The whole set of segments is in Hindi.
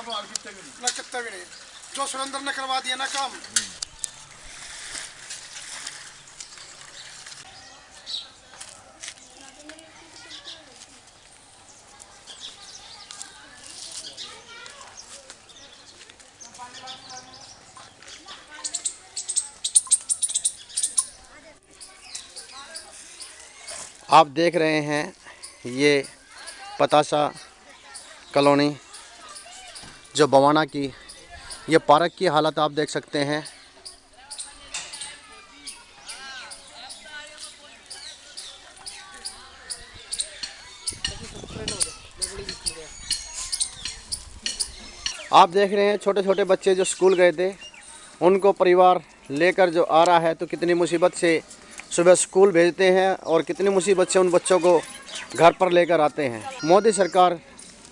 कितना भी नहीं, जो सुरेंद्र ने करवा दिया ना काम। आप देख रहे हैं ये पतासा कॉलोनी जो बवाना की, ये पार्क की हालत आप देख सकते हैं। आप देख रहे हैं छोटे छोटे बच्चे जो स्कूल गए थे, उनको परिवार लेकर जो आ रहा है तो कितनी मुसीबत से सुबह स्कूल भेजते हैं और कितनी मुसीबत से उन बच्चों को घर पर लेकर आते हैं। मोदी सरकार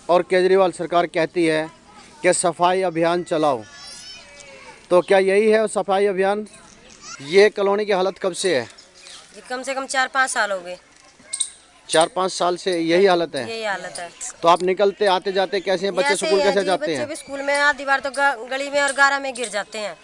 और केजरीवाल सरकार कहती है कि सफाई अभियान चलाओ, तो क्या यही है सफाई अभियान? ये कॉलोनी की हालत कब से है? कम से कम 4-5 साल हो गए। 4-5 साल से यही हालत है? यही हालत है। तो आप निकलते आते जाते कैसे हैं? बच्चे स्कूल कैसे जाते हैं? बच्चे भी स्कूल में आधी बार तो गली में और गारा में गिर जाते हैं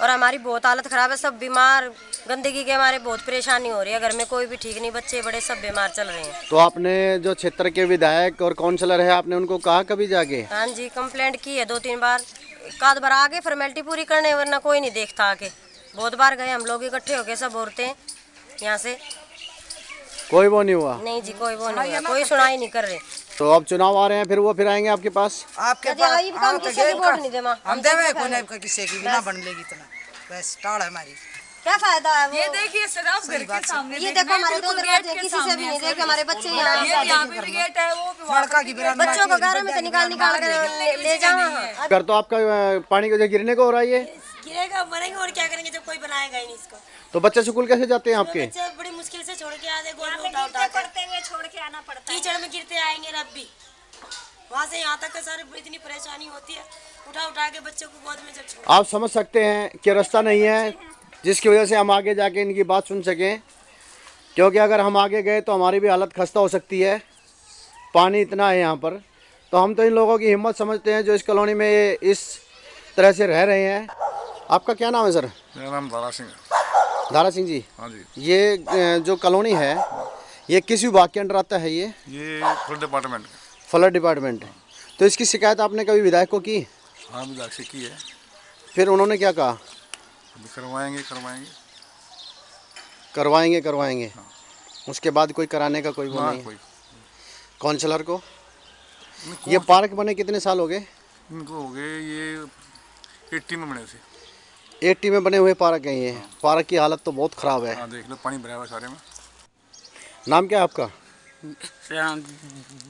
और हमारी बहुत हालत ख़राब है। सब बीमार, गंदगी के हमारे बहुत परेशानी हो रही है। घर में कोई भी ठीक नहीं, बच्चे बड़े सब बीमार चल रहे हैं। तो आपने जो क्षेत्र के विधायक और काउंसलर है, आपने उनको कहा कभी जाके? हाँ जी, कंप्लेंट की है 2-3 बार। एकाध बार आगे फॉर्मेलिटी पूरी करने, वरना कोई नहीं देखता आके। बहुत बार गए हम लोग इकट्ठे हो गए, सब औरतें यहाँ से। कोई वो नहीं हुआ? नहीं जी, कोई वो नहीं हुआ, कोई सुनाई नहीं कर रहे। तो अब चुनाव आ रहे हैं, फिर आएंगे आपके पास? आपके पास हम देवे कोई नहीं, किसी की बिना बन लेगी इतना बस टाड़ है हमारी। क्या फायदा है? ये देखिए सर, आप घर के सामने ये देखो, हमारे 2 दरवाजे, किसी से भी नहीं देखे। हमारे बच्चे यहाँ पे भी गेट है, वो भी लड़का की बच्चों को गारा में से निकाल कर ले जाओ। घर तो आपका पानी के गिरने को हो रहा है, ये गिरेगा, मरेंगे और क्या करेंगे जब कोई बनाएगा ही नहीं इसको। तो बच्चे स्कूल कैसे जाते हैं आपके? बच्चे बड़ी मुश्किल से छोड़ के आते, पड़ते हुए छोड़ के आना पड़ता है। कीचड़ में गिरते आएंगे रब भी, वहाँ से यहाँ तक सारे इतनी परेशानी होती है। उठा के बच्चों को गोद में जब छोड़। आप समझ सकते हैं कि रास्ता नहीं है जिसकी वजह से हम आगे जाके इनकी बात सुन सकें, क्योंकि अगर हम आगे गए तो हमारी भी हालत खस्ता हो सकती है। पानी इतना है यहाँ पर, तो हम तो इन लोगों की हिम्मत समझते हैं जो इस कॉलोनी में इस तरह से रह रहे हैं। आपका क्या नाम है सर? मेरा नाम दारा सिंह है। दारा सिंह जी, हाँ जी। ये जो कॉलोनी है ये किस विभाग के अंडर आता है? ये फ्लड डिपार्टमेंट। Flood department. तो इसकी शिकायत आपने कभी विधायक को की? हाँ, विधायक से की है। फिर उन्होंने क्या कहा? करवाएंगे। हाँ। उसके बाद कोई कराने का कोई वो नहीं? कोई काउंसलर को? ये पार्क बने कितने साल हो गए इनको? हो गए ये 80 में बने थे। 80 में बने हुए पार्क है ये। हाँ। पार्क की हालत तो बहुत ख़राब है। हाँ, देख लो, पानी भरा हुआ सारे में। नाम क्या है आपका?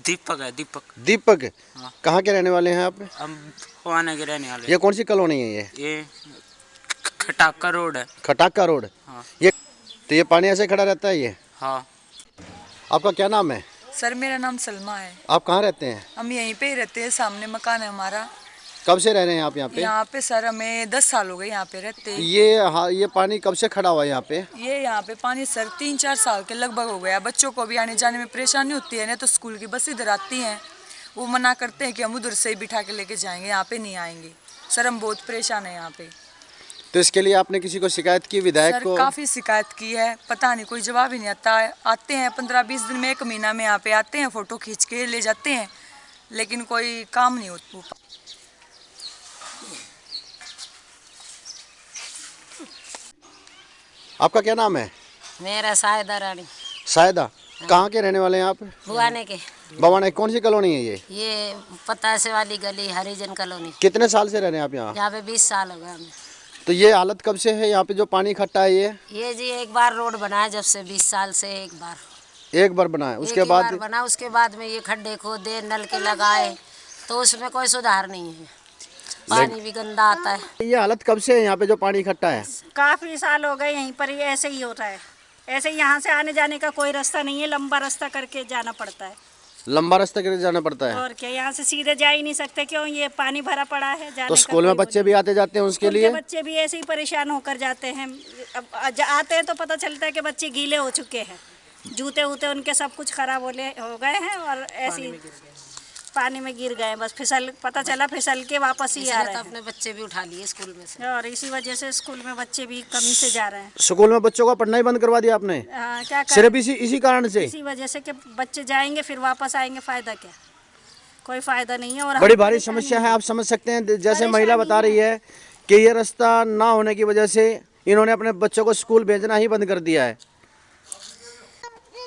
दीपक है। दीपक। हाँ। कहाँ के रहने वाले हैं आप? हम फुआने के रहने वाले। ये कौन सी कॉलोनी है? ये खटाका रोड है। खटाका रोड। हाँ। ये तो ये पानी ऐसे खड़ा रहता है ये? हाँ। आपका क्या नाम है? सर मेरा नाम सलमा है। आप कहाँ रहते हैं? हम यहीं पे ही रहते हैं, सामने मकान है हमारा। कब से रह रहे हैं आप यहाँ पे? यहाँ पे सर हमें 10 साल हो गए यहाँ पे रहते हैं। ये पानी कब से खड़ा हुआ है यहाँ पे? ये यहाँ पे पानी सर 3-4 साल के लगभग हो गया। बच्चों को भी आने जाने में परेशानी होती है ना, तो स्कूल की बस इधर आती हैं, वो मना करते हैं कि हम उधर से ही बिठा के लेके जाएंगे, यहाँ पे नहीं आएंगे। सर हम बहुत परेशान है यहाँ पे। तो इसके लिए आपने किसी को शिकायत की? विधायक को? काफ़ी शिकायत की है, पता नहीं कोई जवाब ही नहीं आता है। आते हैं 15-20 दिन में, 1 महीना में यहाँ पे आते हैं, फ़ोटो खींच के ले जाते हैं, लेकिन कोई काम नहीं होता। आपका क्या नाम है? मेरा सायदा रानी। सायदा। कहाँ के रहने वाले हैं आप? भुआने के। बवाना। कौन सी कॉलोनी है ये? ये पतासे वाली गली, हरिजन कॉलोनी। कितने साल से रह रहे हैं आप यहाँ? यहाँ पे 20 साल हो गए हमें। तो ये हालत कब से है यहाँ पे जो पानी इकट्ठा है? ये जी एक बार रोड बना है, जब से 20 साल से एक बार बना है। उसके बाद बना, उसके बाद में ये खड्डे खोदे, नल के लगाए, तो उसमें कोई सुधार नहीं है। पानी भी गंदा आता है। ये हालत कब से है यहाँ पे जो पानी इकट्ठा है? काफ़ी साल हो गए यहीं पर ऐसे ही होता है। ऐसे यहाँ से आने जाने का कोई रास्ता नहीं है, लंबा रास्ता करके जाना पड़ता है। लंबा रास्ता करके जाना पड़ता है? और क्या, यहाँ से सीधे जा ही नहीं सकते, क्यों? ये पानी भरा पड़ा है। जाने तो स्कूल में बच्चे भी आते जाते हैं उसके लिए? बच्चे भी ऐसे ही परेशान होकर जाते हैं। अब आते हैं तो पता चलता है कि बच्चे गीले हो चुके हैं, जूते वूते उनके सब कुछ खराब हो गए हैं और ऐसी पानी में गिर गए, बस फिसल, पता चला फिसल के वापस ही आ रहे हैं। अपने बच्चे भी उठा लिए स्कूल में से, और इसी वजह से स्कूल में बच्चे भी कमी से जा रहे हैं। स्कूल में बच्चों का पढ़ना ही बंद करवा दिया आपने? क्या करें? सिर्फ इसी कारण से? इसी वजह से कि बच्चे जाएंगे फिर वापस आएंगे, फायदा क्या? कोई फायदा नहीं है। और बड़ी भारी समस्या है, आप समझ सकते हैं। जैसे महिला बता रही है कि ये रास्ता ना होने की वजह से इन्होंने अपने बच्चों को स्कूल भेजना ही बंद कर दिया है।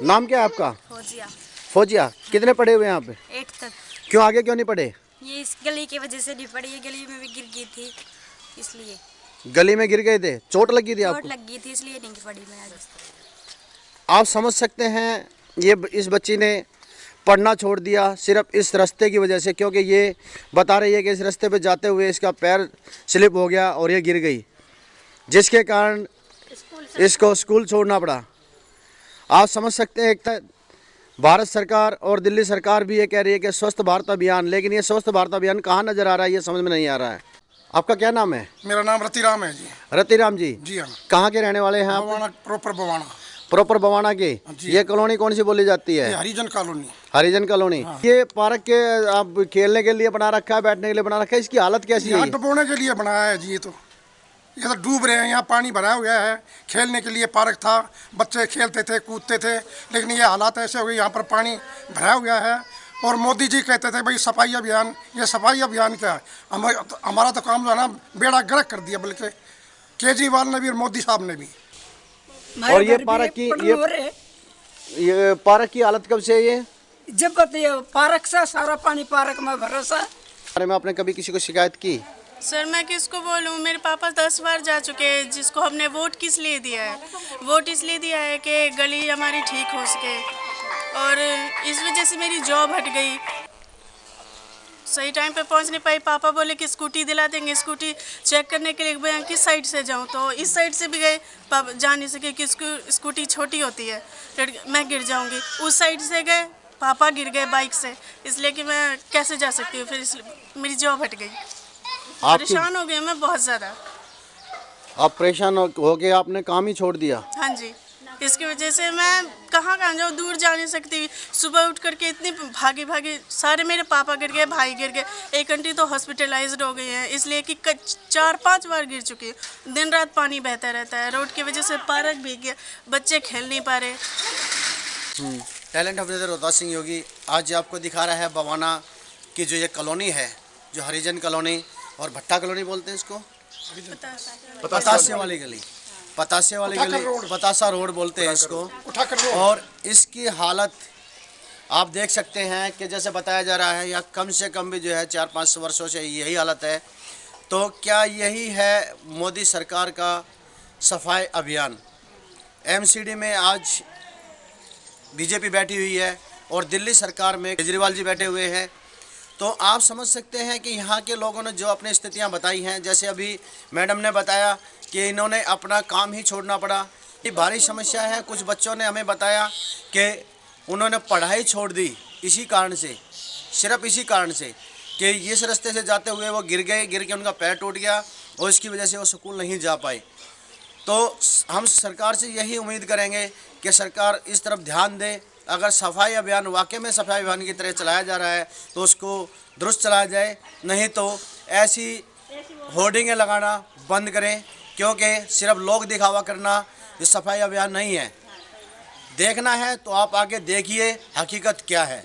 नाम क्या है आपका? फौजिया। फौजिया, कितने पढ़े हुए हैं आप? 8 तक। क्यों आगे क्यों नहीं पढ़े? ये इस गली की वजह से नहीं पड़ी, ये गली में भी गिर गई थी इसलिए। गली में गिर गए थे, चोट लगी थी आपको? चोट लग गई थी इसलिए नहीं पड़ी मैं आज। आप समझ सकते हैं, ये इस बच्ची ने पढ़ना छोड़ दिया सिर्फ इस रास्ते की वजह से, क्योंकि ये बता रही है कि इस रास्ते पे जाते हुए इसका पैर स्लिप हो गया और ये गिर गई, जिसके कारण इसको स्कूल छोड़ना पड़ा। आप समझ सकते हैं, एक भारत सरकार और दिल्ली सरकार भी ये कह रही है कि स्वस्थ भारत अभियान, लेकिन ये स्वस्थ भारत अभियान कहाँ नजर आ रहा है, ये समझ में नहीं आ रहा है। आपका क्या नाम है? मेरा नाम रतिराम है जी। रतिराम जी? जी हाँ। कहाँ के रहने वाले हैं आप? बवाना, प्रॉपर बवाना। प्रॉपर बवाना के? ये कॉलोनी कौन सी बोली जाती है? हरिजन कॉलोनी। हरिजन कॉलोनी। हाँ। ये पार्क के आप खेलने के लिए बना रखा है, बैठने के लिए बना रखा है, इसकी हालत कैसी है? डुबोने के लिए बनाया है जी। ये तो डूब रहे हैं, यहाँ पानी भरा हुआ है। खेलने के लिए पार्क था, बच्चे खेलते थे, कूदते थे, लेकिन ये हालात ऐसे हो गए, यहाँ पर पानी भरा हुआ है। और मोदी जी कहते थे भाई सफाई अभियान, ये सफाई अभियान क्या है? हमारा तो काम जो है ना बेड़ा गर्क कर दिया, बल्कि केजरीवाल ने भी और मोदी साहब ने भी। और ये पार्क की हालत कब से है? जब पार्क से सारा पानी पार्क में भरोसा। बारे में आपने कभी किसी को शिकायत की? सर मैं किसको बोलूँ, मेरे पापा 10 बार जा चुके हैं, जिसको हमने वोट किस लिए दिया है? वोट इसलिए दिया है कि गली हमारी ठीक हो सके, और इस वजह से मेरी जॉब हट गई, सही टाइम पे पहुंच नहीं पाई। पापा बोले कि स्कूटी दिला देंगे, स्कूटी चेक करने के लिए मैं किस साइड से जाऊं, तो इस साइड से भी गए, पापा जा नहीं सके कि स्कूटी छोटी होती है, मैं गिर जाऊंगी। उस साइड से गए, पापा गिर गए बाइक से, इसलिए कि मैं कैसे जा सकती हूँ, फिर इसलिए मेरी जॉब हट गई। परेशान हो गए मैं बहुत ज़्यादा। आप परेशान हो गए, आपने काम ही छोड़ दिया? हाँ जी, इसकी वजह से मैं कहाँ जाऊँ, दूर जा नहीं सकती। सुबह उठ करके इतनी भागी सारे मेरे पापा गिर गए, भाई गिर गए, एक आंटी तो हॉस्पिटलाइज्ड हो गई है, इसलिए कि 4-5 बार गिर चुकी है। दिन रात पानी बहता रहता है, रोड की वजह से पार्क भीग गया, बच्चे खेल नहीं पा रहे। टैलेंट ऑफिसर रोहतास सिंह योगी आज आपको दिखा रहा है बवाना की जो ये कॉलोनी है, जो हरिजन कॉलोनी और भट्टा कॉलोनी बोलते हैं इसको, पतासे वाली गली, पतासे वाली गली, पतासा रोड बोलते हैं इसको। और इसकी हालत आप देख सकते हैं कि जैसे बताया जा रहा है, या कम से कम भी जो है 4-5 वर्षों से यही हालत है। तो क्या यही है मोदी सरकार का सफाई अभियान? एमसीडी में आज बीजेपी बैठी हुई है और दिल्ली सरकार में केजरीवाल जी बैठे हुए हैं। तो आप समझ सकते हैं कि यहाँ के लोगों ने जो अपनी स्थितियाँ बताई हैं, जैसे अभी मैडम ने बताया कि इन्होंने अपना काम ही छोड़ना पड़ा, ये भारी समस्या है। कुछ बच्चों ने हमें बताया कि उन्होंने पढ़ाई छोड़ दी इसी कारण से, सिर्फ इसी कारण से कि इस रास्ते से जाते हुए वो गिर के उनका पैर टूट गया और इसकी वजह से वो स्कूल नहीं जा पाए। तो हम सरकार से यही उम्मीद करेंगे कि सरकार इस तरफ ध्यान दे। अगर सफाई अभियान वाकई में सफाई अभियान की तरह चलाया जा रहा है तो उसको दुरुस्त चलाया जाए, नहीं तो ऐसी होर्डिंगें लगाना बंद करें, क्योंकि सिर्फ लोग दिखावा करना ये सफाई अभियान नहीं है। देखना है तो आप आगे देखिए हकीकत क्या है।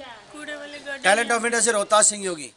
टैलेंट ऑफ इंडिया से रोहतास सिंह योगी।